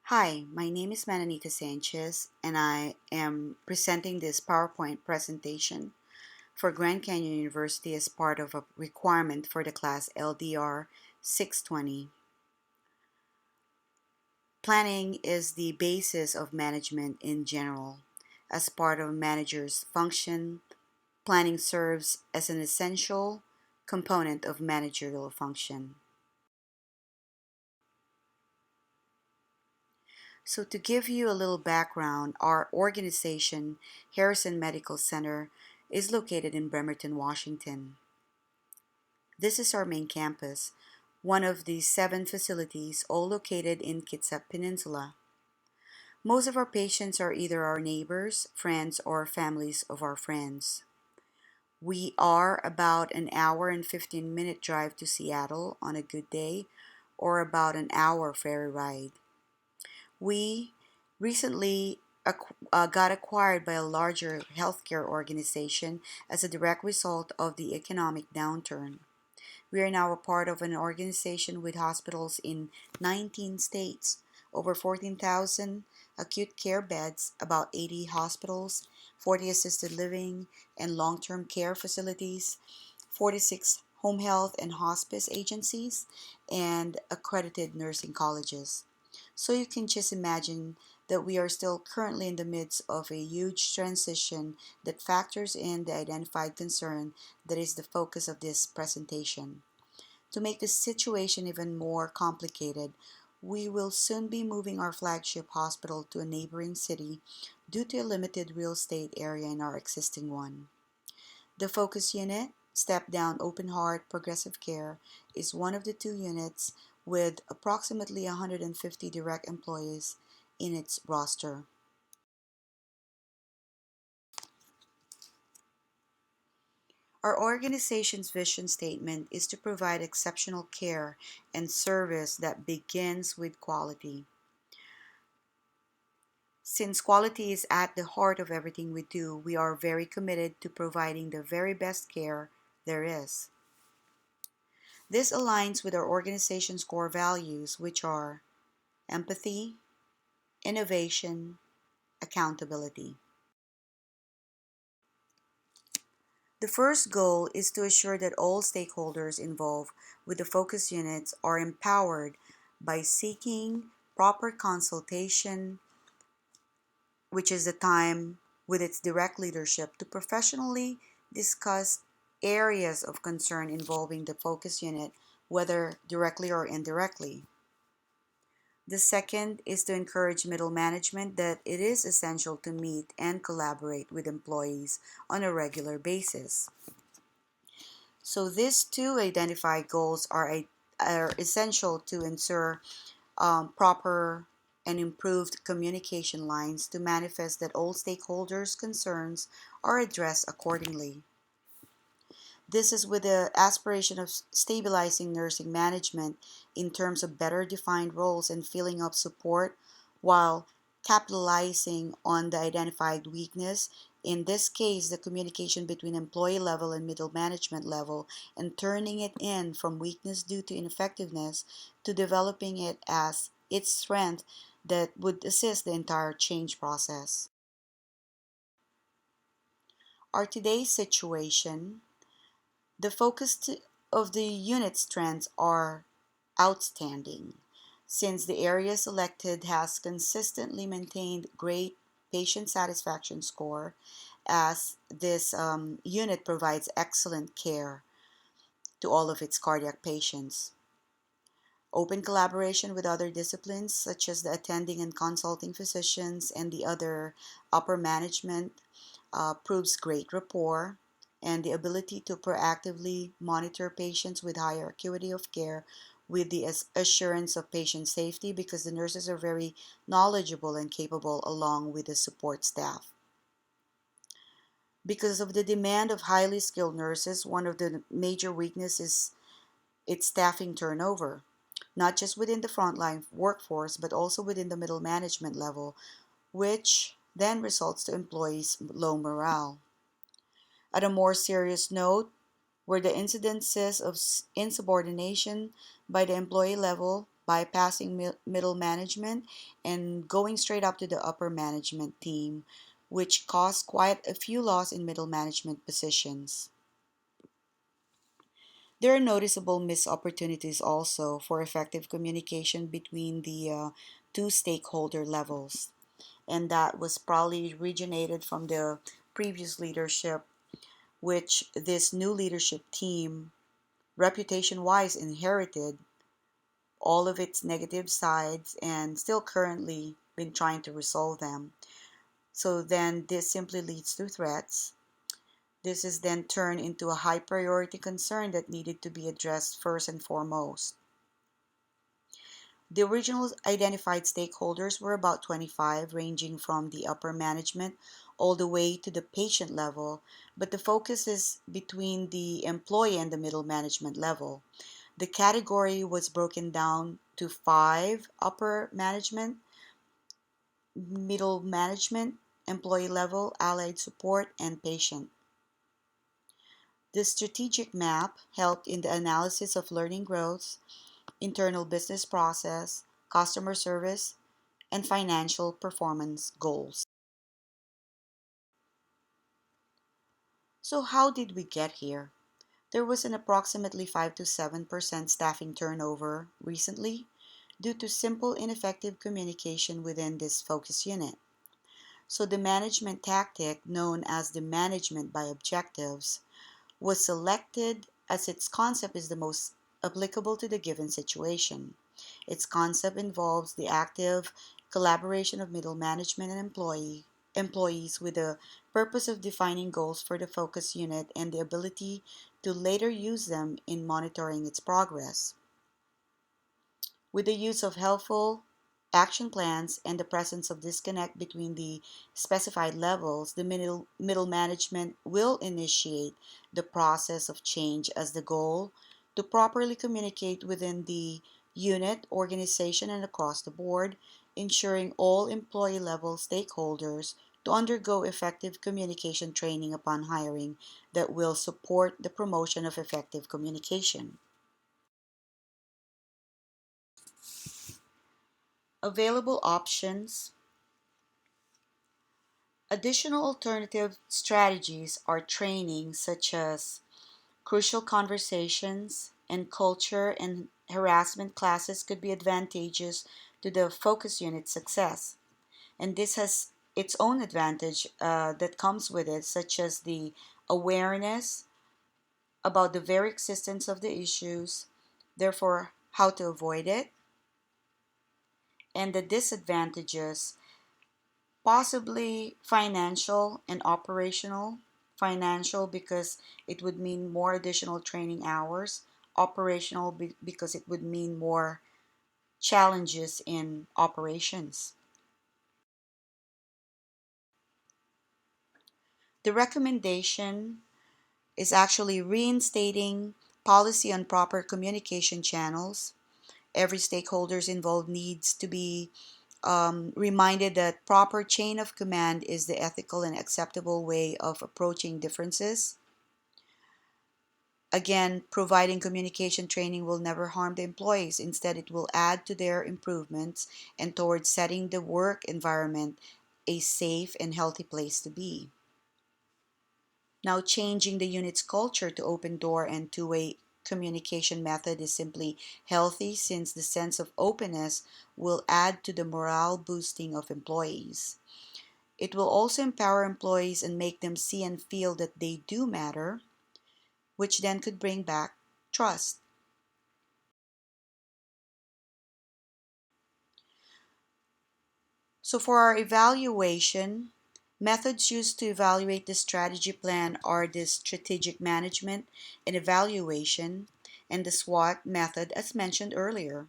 Hi, my name is Mananita Sanchez, and I am presenting this PowerPoint presentation for Grand Canyon University as part of a requirement for the class LDR-620. Planning is the basis of management in general. As part of a manager's function, planning serves as an essential component of managerial function. So to give you a little background, our organization, Harrison Medical Center, is located in Bremerton, Washington. This is our main campus, one of the 7 facilities, all located in Kitsap Peninsula. Most of our patients are either our neighbors, friends, or families of our friends. We are about an hour and 15-minute drive to Seattle on a good day, or about an hour ferry ride. We recently got acquired by a larger healthcare organization as a direct result of the economic downturn. We are now a part of an organization with hospitals in 19 states, over 14,000 acute care beds, about 80 hospitals, 40 assisted living and long-term care facilities, 46 home health and hospice agencies, and accredited nursing colleges. So you can just imagine that we are still currently in the midst of a huge transition that factors in the identified concern that is the focus of this presentation. To make the situation even more complicated, we will soon be moving our flagship hospital to a neighboring city due to a limited real estate area in our existing one. The focus unit, step down open heart progressive care, is one of the 2 units with approximately 150 direct employees in its roster. Our organization's vision statement is to provide exceptional care and service that begins with quality. Since quality is at the heart of everything we do, we are very committed to providing the very best care there is. This aligns with our organization's core values, which are empathy, innovation, accountability. The first goal is to assure that all stakeholders involved with the focus units are empowered by seeking proper consultation, which is the time with its direct leadership to professionally discuss areas of concern involving the focus unit, whether directly or indirectly. The second is to encourage middle management that it is essential to meet and collaborate with employees on a regular basis. So these two identified goals are essential to ensure proper and improved communication lines to manifest that all stakeholders' concerns are addressed accordingly. This is with the aspiration of stabilizing nursing management in terms of better defined roles and filling up support while capitalizing on the identified weakness, in this case the communication between employee level and middle management level, and turning it in from weakness due to ineffectiveness to developing it as its strength that would assist the entire change process. Our today's situation. The of the unit strengths are outstanding, since the area selected has consistently maintained great patient satisfaction score as this unit provides excellent care to all of its cardiac patients. Open collaboration with other disciplines such as the attending and consulting physicians and the other upper management proves great rapport, and the ability to proactively monitor patients with higher acuity of care with the assurance of patient safety because the nurses are very knowledgeable and capable along with the support staff. Because of the demand of highly skilled nurses, one of the major weaknesses is its staffing turnover, not just within the frontline workforce but also within the middle management level, which then results to employees' low morale. At a more serious note, where the incidences of insubordination by the employee level bypassing middle management and going straight up to the upper management team, which caused quite a few loss in middle management positions. There are noticeable missed opportunities also for effective communication between the two stakeholder levels, and that was probably originated from the previous leadership, which this new leadership team, reputation wise, inherited all of its negative sides and still currently been trying to resolve them. So then this simply leads to threats. This is then turned into a high priority concern that needed to be addressed first and foremost. The original identified stakeholders were about 25, ranging from the upper management all the way to the patient level, but the focus is between the employee and the middle management level. The category was broken down to five: upper management, middle management, employee level, allied support, and patient. The strategic map helped in the analysis of learning growth, internal business process, customer service, and financial performance goals. So, how did we get here? There was an approximately 5 to 7% staffing turnover recently due to simple ineffective communication within this focus unit. So, the management tactic known as the management by objectives was selected as its concept is the most applicable to the given situation. Its concept involves the active collaboration of middle management and employees with the purpose of defining goals for the focus unit and the ability to later use them in monitoring its progress. With the use of helpful action plans and the presence of disconnect between the specified levels, the middle management will initiate the process of change as the goal to properly communicate within the unit, organization, and across the board, ensuring all employee level stakeholders to undergo effective communication training upon hiring that will support the promotion of effective communication. Available options. Additional alternative strategies are training such as crucial conversations and culture and harassment classes could be advantageous to the focus unit success. And this has its own advantage that comes with it, such as the awareness about the very existence of the issues, therefore, how to avoid it, and the disadvantages, possibly financial and operational. Financial because it would mean more additional training hours, operational because it would mean more challenges in operations. The recommendation is actually reinstating policy on proper communication channels. Every stakeholders involved needs to be reminded that proper chain of command is the ethical and acceptable way of approaching differences. Again, providing communication training will never harm the employees. Instead, it will add to their improvements and towards setting the work environment a safe and healthy place to be. Now, changing the unit's culture to open door and two-way communication method is simply healthy since the sense of openness will add to the morale boosting of employees. It will also empower employees and make them see and feel that they do matter, which then could bring back trust. So, for our evaluation, methods used to evaluate the strategy plan are the strategic management and evaluation and the SWOT method as mentioned earlier.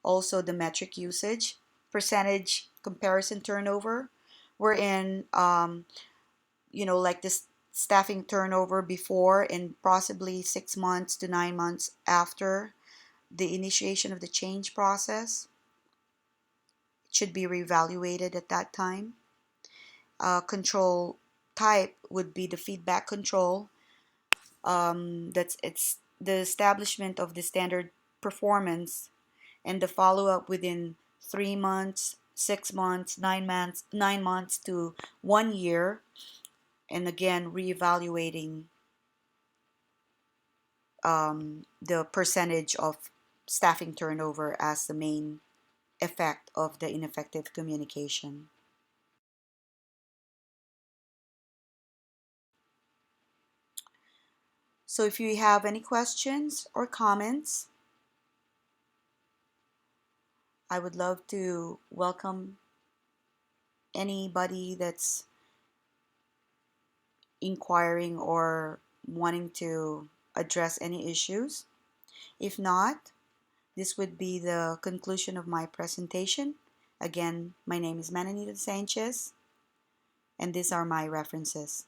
Also, the metric usage, percentage comparison turnover, wherein, like this staffing turnover before and possibly 6 months to 9 months after the initiation of the change process should be reevaluated at that time. Control type would be the feedback control. That's it's the establishment of the standard performance and the follow-up within 3 months, 6 months, 9 months, 9 months to 1 year, and again reevaluating the percentage of staffing turnover as the main effect of the ineffective communication. So if you have any questions or comments, I would love to welcome anybody that's inquiring or wanting to address any issues. If not, this would be the conclusion of my presentation. Again, my name is Mananita Sanchez, and these are my references.